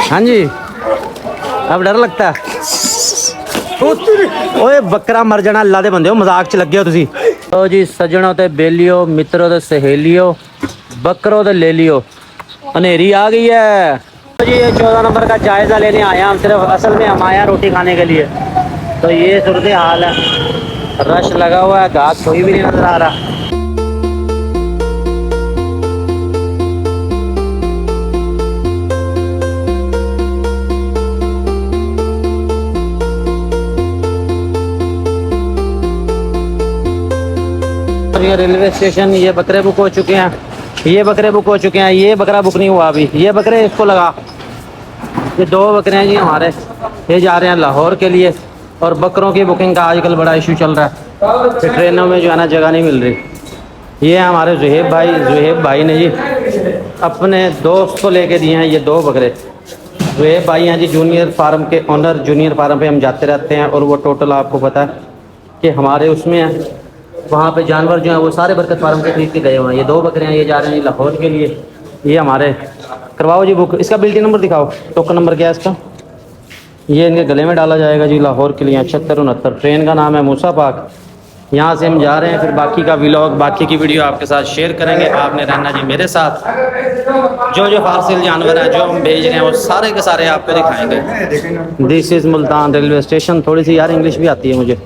हाँ जी, अब डर लगता है। ओए बकरा मर जाना, अल्लाह दे बंदे हो, मजाक च लगे हो तुसी। तो जी सजनों ते बेलियो, मित्रों ते सहेलियो, बकरों ते ले लियो, अंधेरी आ गई है। तो जी ये 14 नंबर का जायज़ा लेने आया हम, सिर्फ असल में हम आया रोटी खाने के लिए। तो ये सूरत हाल है, रश लगा हुआ है, घास कोई भी नहीं नजर आ रहा। ये रेलवे स्टेशन, ये बकरे बुक हो चुके हैं, ये बकरे बुक हो चुके हैं, ये बकरा बुक नहीं हुआ अभी। ये बकरे इसको लगा, ये 2 बकरे हैं जी हमारे, ये जा रहे हैं लाहौर के लिए। और बकरों की बुकिंग का आजकल बड़ा इशू चल रहा है कि ट्रेनों में जो है ना जगह नहीं मिल रही। ये हमारे जुहेब भाई ने जी अपने दोस्त को लेके दिए हैं ये 2 बकरे। जुहेब भाई हैं जी जूनियर फार्म के ऑनर, जूनियर फार्म पे हम जाते रहते हैं और वो टोटल आपको पता है कि हमारे उसमें है, वहाँ पे जानवर जो हैं वो सारे बरकत फार्म के खरीद के गए हुए हैं। ये 2 बकरे हैं, ये जा रहे हैं लाहौर के लिए। ये हमारे करवाओ जी बुक, इसका बिल्टी नंबर दिखाओ, टोकन नंबर क्या है इसका। ये इनके गले में डाला जाएगा जी लाहौर के लिए 7669। ट्रेन का नाम है मूसा पाक। यहाँ से हम जा रहे हैं, फिर बाकी का व्लॉग, बाकी की वीडियो आपके साथ शेयर करेंगे। आपने रहना जी मेरे साथ, जो जो फासिल जानवर हैं जो हम भेज रहे हैं वो सारे के सारे आपको दिखाएंगे। This is Multan railway station. थोड़ी सी यार इंग्लिश भी आती है मुझे।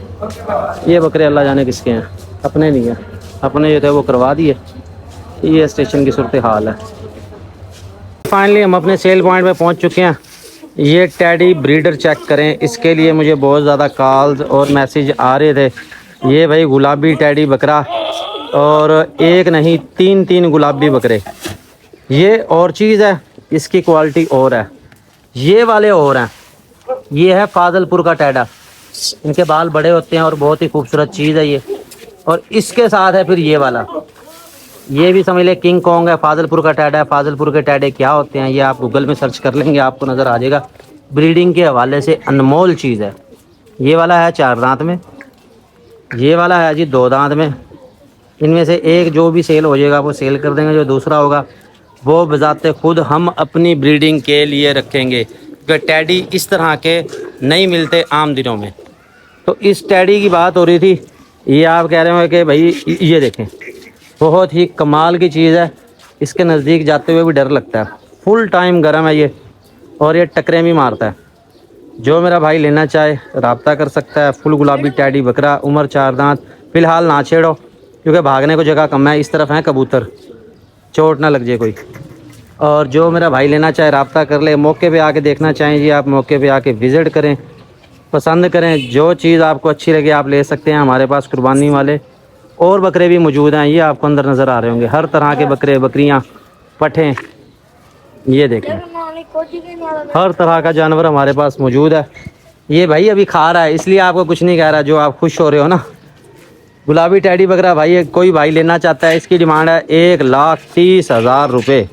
ये बकरे अल्लाह जाने किसके हैं, अपने नहीं है, अपने जो थे वो करवा दिए। ये स्टेशन की सूरत हाल है। फाइनली हम अपने सेल पॉइंट पे पहुंच चुके हैं। ये टेडी ब्रीडर चेक करें, इसके लिए मुझे बहुत ज़्यादा कॉल्स और मैसेज आ रहे थे। ये भाई गुलाबी टेडी बकरा, और एक नहीं 3 गुलाबी बकरे। ये और चीज़ है, इसकी क्वालिटी और है, ये वाले और हैं। ये है फाजलपुर का टेडा, इनके बाल बड़े होते हैं और बहुत ही खूबसूरत चीज़ है ये। और इसके साथ है फिर ये वाला, ये भी समझ ले किंग कॉन्ग है, फाजलपुर का टेडा है। फाजलपुर के टेडे क्या होते हैं ये आप गूगल में सर्च कर लेंगे, आपको नज़र आ जाएगा। ब्रीडिंग के हवाले से अनमोल चीज़ है। ये वाला है 4 दांत में, ये वाला है जी 2 दांत में। इनमें से एक जो भी सेल हो जाएगा वो सेल कर देंगे, जो दूसरा होगा वो बजाते खुद हम अपनी ब्रीडिंग के लिए रखेंगे, क्योंकि टैडी इस तरह के नहीं मिलते आम दिनों में। तो इस टैडी की बात हो रही थी। ये आप कह रहे हो कि भाई ये देखें, बहुत ही कमाल की चीज़ है। इसके नज़दीक जाते हुए भी डर लगता है, फुल टाइम गर्म है ये, और ये टकरें भी मारता है। जो मेरा भाई लेना चाहे रब्ता कर सकता है। फुल गुलाबी टैडी बकरा, उम्र 4 दांत। फ़िलहाल ना छेड़ो क्योंकि भागने को जगह कम है। इस तरफ हैं कबूतर, चोट ना लग जाए कोई। और जो मेरा भाई लेना चाहे रब्ता कर ले। मौके पे आके देखना चाहें जी आप मौके पे आके विज़िट करें, पसंद करें। जो चीज़ आपको अच्छी लगे आप ले सकते हैं। हमारे पास कुर्बानी वाले और बकरे भी मौजूद हैं। ये आपको अंदर नज़र आ रहे होंगे, हर तरह के बकरे, बकरियां, पठें, ये देखें, हर तरह का जानवर हमारे पास मौजूद है। ये भाई अभी खा रहा है इसलिए आपको कुछ नहीं कह रहा, जो आप खुश हो रहे हो ना। गुलाबी टैडी बकरा भाई कोई भाई लेना चाहता है, इसकी डिमांड है 1,30,000 रुपये।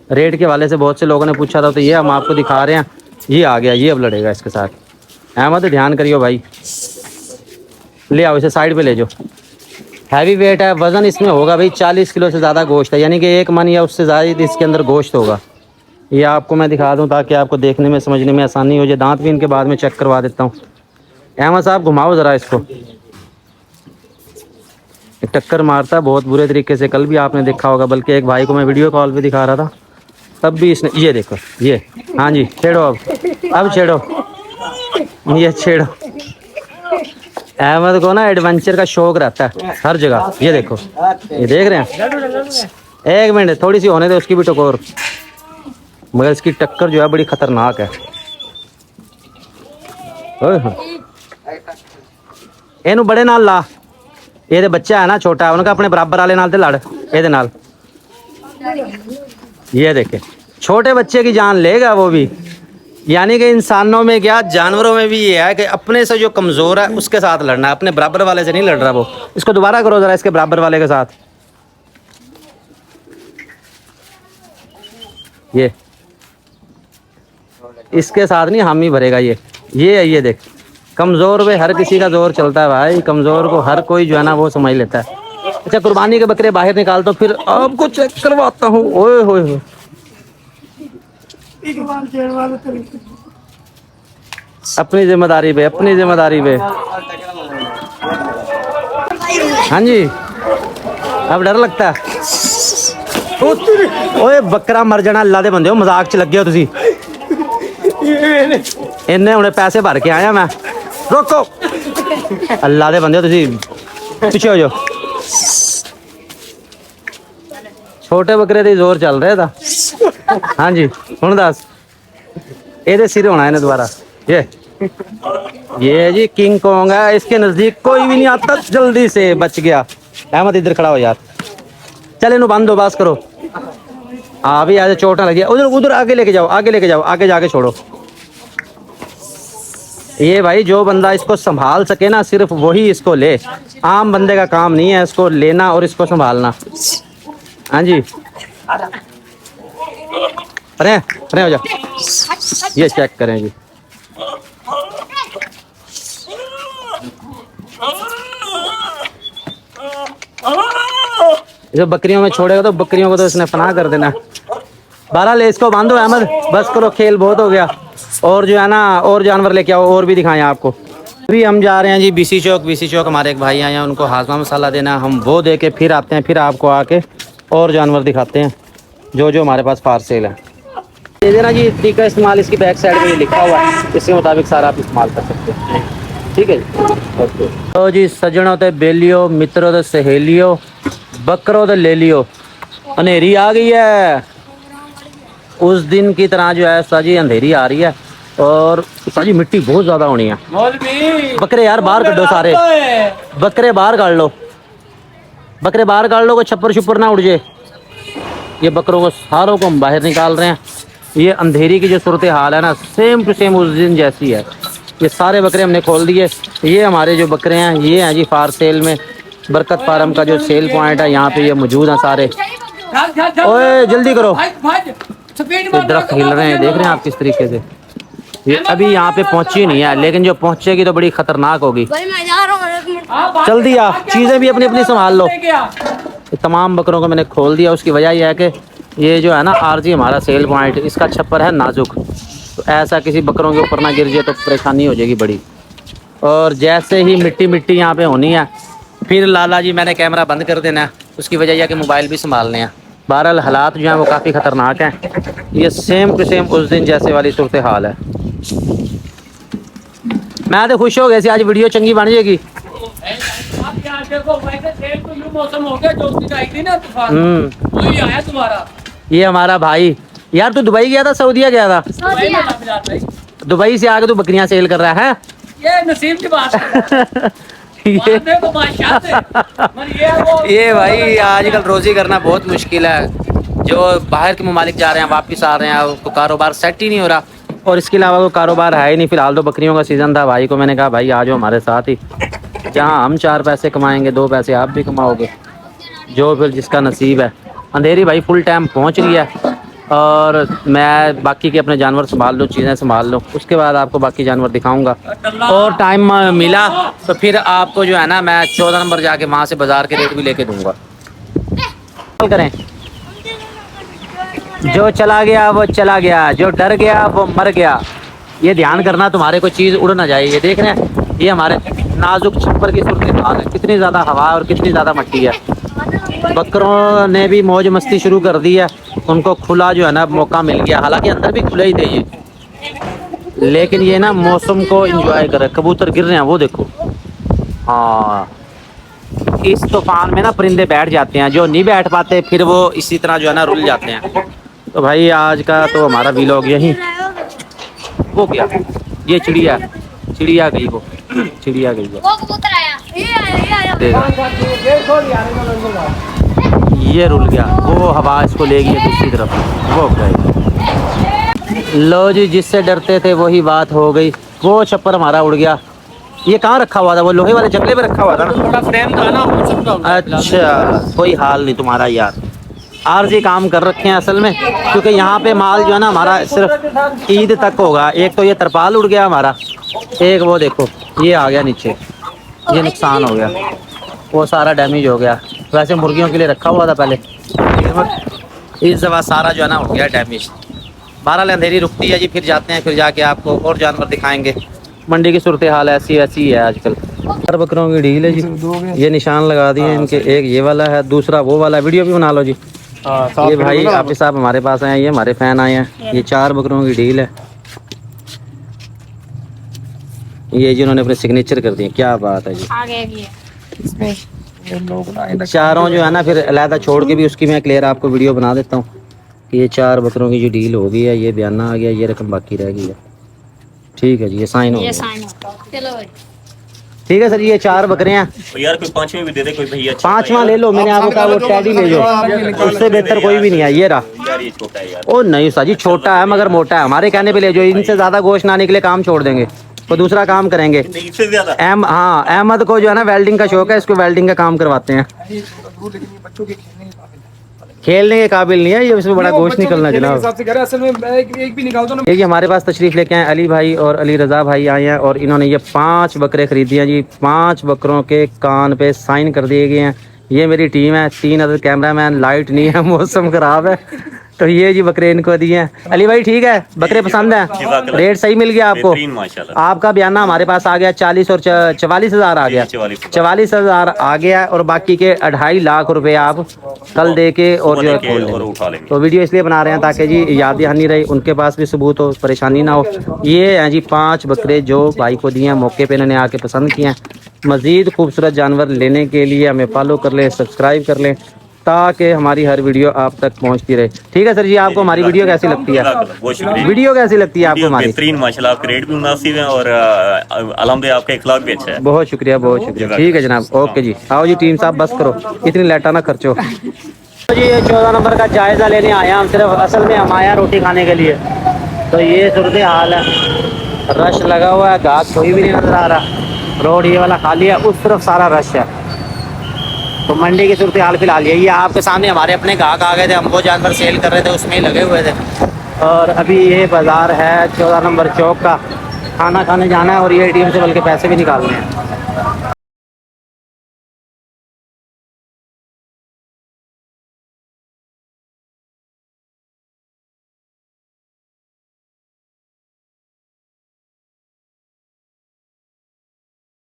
रेट के वाले से बहुत से लोगों ने पूछा था, तो ये हम आपको दिखा रहे हैं। ये आ गया, ये अब लड़ेगा इसके साथ। अहमद ध्यान करियो भाई, ले आओ इसे साइड पे ले जाओ। हैवी वेट है, वज़न इसमें होगा भाई 40 किलो से ज़्यादा गोश्त है, यानी कि 1 मन या उससे ज़्यादा इसके अंदर गोश्त होगा। ये आपको मैं दिखा दूं ताकि आपको देखने में समझने में आसानी हो जाए। दांत भी इनके बाद में चेक करवा देता हूँ। अहमद साहब घुमाओ ज़रा इसको, टक्कर मारता है बहुत बुरे तरीके से। कल भी आपने देखा होगा, बल्कि एक भाई को मैं वीडियो कॉल पे दिखा रहा था, तब भी इसने, ये देखो ये, हाँ जी छेड़ो अब छेड़ो, ये छेड़ो। अहमद को ना एडवेंचर का शौक रहता है हर जगह। ये देखो, ये देख रहे हैं। 1 मिनट थोड़ी सी होने दे उसकी भी टकोर, मगर इसकी टक्कर जो है बड़ी खतरनाक है। एनू बड़े नाल ला, ये बच्चा है ना छोटा है, उनका अपने बराबर वाले नाल ते लड़ ये नाल। ये देखे, छोटे बच्चे की जान लेगा वो भी। यानी कि इंसानों में क्या, जानवरों में भी ये है कि अपने से जो कमज़ोर है उसके साथ लड़ना है, अपने बराबर वाले से नहीं लड़ रहा वो। इसको दोबारा करो ज़रा, इसके बराबर वाले के साथ। ये इसके साथ नहीं हामी भरेगा ये देख, कमज़ोर पे हर किसी का जोर चलता है भाई। कमज़ोर को हर कोई जो है ना वो समझ लेता है। अच्छा कुर्बानी के बकरे बाहर निकाल, तो फिर आपको चेक करवाता हूँ। ओए होए अपनी जिम्मेदारी पे, अपनी जिम्मेदारी पे। हाँ जी, अब डर लगता है। ओए बकरा मर जाना, अल्लाह दे बंदे हो, मजाक च लगे हो तुसी। इन्ने हुणे पैसे भर के आया मैं। रोको, अल्लाह दे बंदे हो तुसी, पीछे हो जाओ। छोटे बकरे दी जोर चल रहा था। हाँ जी, हुण दस एदे सिर होना है दोबारा। ये जी किंग कॉन्ग है, इसके नजदीक कोई भी नहीं आता, जल्दी से बच गया। अहमद इधर खड़ा हो यार, चल इन्हों बंद दो, बस करो। हाँ अभी आज चोट ना लगी, उधर उधर आगे लेके जाओ, आगे लेके जाओ, आगे जाके छोड़ो। ये भाई जो बंदा इसको संभाल सके ना, सिर्फ वही इसको ले। आम बंदे का काम नहीं है इसको लेना और इसको संभालना। हाँ जी, अरे अरे हो जाओ, ये चेक करें जी। जो बकरियों में छोड़ेगा तो बकरियों को तो इसने फना कर देना। बहरहाल इसको बांधो अहमद, बस करो, खेल बहुत हो गया। और जो है ना, और जानवर लेके आओ, और भी दिखाएं आपको। अभी हम जा रहे हैं जी बीसी चौक। बीसी चौक हमारे एक भाई आए हैं, उनको हाजमा मसाला देना, हम वो दे के फिर आते हैं, फिर आपको आके और जानवर दिखाते हैं जो जो हमारे पास फार सेल है। दे देना जी, टीका इस्तेमाल इसकी बैक साइड में लिखा हुआ है, इसके मुताबिक सारा आप इस्तेमाल कर सकते हैं। ठीक है जी। तो जी सजनों ते बेलियो, मित्रों ते सहेलियो, बकरों ते ले लियो, अंधेरी आ गई है। उस दिन की तरह जो है साजी अंधेरी आ रही है और साजी मिट्टी बहुत ज्यादा होनी है। बकरे यार बाहर काटो सारे, बकरे बाहर काट लो, बकरे बाहर काट लो, कोई छप्पर छुप्पर ना उड़ जाए। ये बकरों को सारों को हम बाहर निकाल रहे हैं। ये अंधेरी की जो सूरत हाल है ना, सेम टू सेम उस दिन जैसी है। ये सारे बकरे हमने खोल दिए। ये हमारे जो बकरे हैं ये हैं जी फार सेल में। बरकत फार्म का जो सेल पॉइंट है यहाँ पे ये मौजूद हैं सारे। ओए जल्दी करो, तो दरख्त हिल रहे हैं, देख रहे हैं आप किस तरीके से। ये अभी यहाँ पे पहुंची नहीं है, लेकिन जो पहुंचेगी तो बड़ी खतरनाक होगी। जल्दी आ, चीजें भी अपनी अपनी संभाल लो। तमाम बकरों को मैंने खोल दिया, उसकी वजह यह है कि ये जो है ना आरजी हमारा सेल पॉइंट, इसका छप्पर है नाजुक, तो ऐसा किसी बकरों के ऊपर ना गिर जाए तो परेशानी हो जाएगी बड़ी। और जैसे ही मिट्टी मिट्टी यहाँ पे होनी है, फिर लाला जी मैंने कैमरा बंद कर देना है, उसकी वजह यह कि मोबाइल भी संभालने हैं। बहरहाल हालात जो हैं वो काफ़ी ख़तरनाक हैं। ये सेम टू सेम उस दिन जैसे वाली सूरत हाल है। मैं तो खुश हो गया सी, आज वीडियो चंगी बन जाएगी। मौसम हो गया जो ना तूफान, वही आया तुम्हारा। ये हमारा भाई, यार तू दुबई गया था, सऊदीया गया था? दुबई से आके तू बकरियां सेल कर रहा है? ये नसीब की बात है। ये भाई आजकल रोजी करना बहुत मुश्किल है। जो बाहर के ममालिक जा रहे हैं, वापस आ रहे हैं, उसको कारोबार सेट ही नहीं हो रहा। और इसके अलावा कोई कारोबार है ही नहीं। फिलहाल तो बकरियों का सीज़न था। भाई को मैंने कहा भाई आ जाओ हमारे साथ ही, जहाँ हम 4 पैसे कमाएंगे 2 पैसे आप भी कमाओगे, जो फिर जिसका नसीब है। अंधेरी भाई फुल टाइम पहुँच रही है और मैं बाकी के अपने जानवर संभाल लूँ, चीज़ें संभाल लूँ, उसके बाद आपको बाकी जानवर दिखाऊंगा। और टाइम मिला तो फिर आपको जो है ना मैं 14 नंबर जाके वहाँ से बाज़ार के रेट भी लेके दूँगा। करें, जो चला गया वो चला गया, जो डर गया वो मर गया। ये ध्यान करना तुम्हारे कोई चीज़ उड़ ना जाए। ये देख रहे हैं, ये हमारे नाजुक छप्पर की सूरत हाल है, कितनी ज़्यादा हवा और कितनी ज़्यादा मिट्टी है। बकरों ने भी मौज मस्ती शुरू कर दी है, उनको खुला जो है ना मौका मिल गया। हालांकि अंदर भी खुले ही थे ये, लेकिन ये ना मौसम को एंजॉय कर रहे। कबूतर गिर रहे हैं वो देखो। हाँ, इस तूफान में ना परिंदे बैठ जाते हैं, जो नहीं बैठ पाते फिर वो इसी तरह जो है ना रुल जाते हैं। तो भाई आज का तो हमारा व्लॉग यहीं हो गया। ये चिड़िया गई, वो चिड़िया गई है, ये रुल गया, वो हवा इसको ले गई दूसरी तरफ, वो गए। लो जी, जिससे डरते थे वही बात हो गई। वो छप्पर हमारा उड़ गया। ये कहाँ रखा हुआ था? वो लोहे वाले जंगले पे रखा हुआ था ना, थोड़ा फ्रेम था ना। अच्छा, कोई हाल नहीं तुम्हारा यार, आरजी काम कर रखे हैं असल में, क्योंकि यहाँ पे माल जो है ना हमारा सिर्फ ईद तक होगा। एक तो ये तरपाल उड़ गया हमारा, एक वो देखो ये आ गया नीचे, ये नुकसान हो गया, वो सारा डैमेज हो गया। वैसे मुर्गियों के लिए रखा हुआ था पहले, इस दफ़ा सारा जो है ना हो गया डैमेज। बहरहाल अंधेरी रुकती है जी, फिर जाते हैं, फिर जाके आपको और जानवर दिखाएंगे। मंडी की सूरत हाल ऐसी वैसी है आजकल। 4 बकरों की डील है जी, ये निशान लगा दिए इनके, एक ये वाला है, दूसरा वो वाला है। वीडियो भी बना लो जी। ये भाई आपके साहब हमारे पास आए हैं, ये हमारे फैन आए हैं। ये 4 बकरों की डील है, ये जिन्होंने अपने सिग्नेचर कर दिए, क्या बात है जी। चारों जो है ना फिर अलहदा छोड़ के भी उसकी मैं क्लियर आपको वीडियो बना देता हूँ कि ये 4 बकरों की जो डील हो गई है, ये बयाना आ गया, ये रकम बाकी रह गई है। ठीक है जी, ये साइन हो गया। ठीक है सर, ये 4 बकरे हैं। यार कोई पांचवें भी दे दे कोई भैया। 5वां ले लो, मैंने आपको कहा वो टैडी ले जाओ, उससे बेहतर कोई भी नहीं है। ये रहा। यार ये छोटा है यार। ओ नहीं सर जी, छोटा है मगर मोटा है, हमारे कहने पे ले जाओ। इनसे ज्यादा गोश्त ना निकले काम छोड़ देंगे, तो दूसरा काम करेंगे। इससे ज्यादा हाँ, अहमद को जो है ना वेल्डिंग का शौक है, इसको वेल्डिंग का काम करवाते हैं। खेलने के काबिल नहीं है ये, इसमें बड़ा गोश्त निकलना जनाब। असल में एक भी निकाल दो ना। ये हमारे पास तशरीफ लेके आए अली भाई और अली रजा भाई आए हैं, और इन्होंने ये 5 बकरे खरीदी हैं जी। 5 बकरों के कान पे साइन कर दिए गए हैं। ये मेरी टीम है, 3 अदर कैमरामैन, लाइट नहीं है, मौसम खराब है, तो ये जी बकरे इनको दिए हैं। अली भाई ठीक है, बकरे पसंद है, रेट सही मिल गया आपको? आपका बयाना हमारे पास आ गया 40 और 44 हज़ार आ गया, 44 हज़ार आ गया, और बाकी के 2.5 लाख रुपए आप कल दे के और जो है खोल लेंगे। तो वीडियो इसलिए बना रहे हैं ताकि जी याद दहानी रही, उनके पास भी सबूत हो, परेशानी ना हो। ये हैं जी 5 बकरे जो भाई को दिए हैं, मौके पे इन्होंने आके पसंद किए हैं। मज़ीद खूबसूरत जानवर लेने के लिए हमें फॉलो कर लें, सब्सक्राइब कर लें, ताकि हमारी हर वीडियो आप तक पहुंचती रहे। ठीक है सर जी, आपको हमारी वीडियो कैसी लगती है? वीडियो कैसी लगती है आपको हमारी? बेहतरीन माशाल्लाह, आपके रेट भी मुनासिब हैं और अल्हम्दुलिल्लाह आपका इखलाक भी अच्छा है। बहुत शुक्रिया, बहुत शुक्रिया। ठीक है जनाब, ओके जी। आओ जी टीम साहब, बस करो, इतनी लाइटा ना खर्चो जी। ये 14 नंबर का जायज़ा लेने आया हम, सिर्फ असल में हम आया रोटी खाने के लिए। तो ये सूरत हाल है, रश लगा हुआ है, घास कोई भी नहीं नजर आ रहा, रोड ये वाला खाली है, उस तरफ सारा रश है। तो मंडी की सूरत हाल फिलहाल यही है। आपके सामने हमारे अपने गाहक आ गए थे, हम वो जानवर सेल कर रहे थे, उसमें ही लगे हुए थे। और अभी ये बाज़ार है 14 नंबर चौक का, खाना खाने जाना है, और ये टीम से बल्कि पैसे भी निकालने हैं।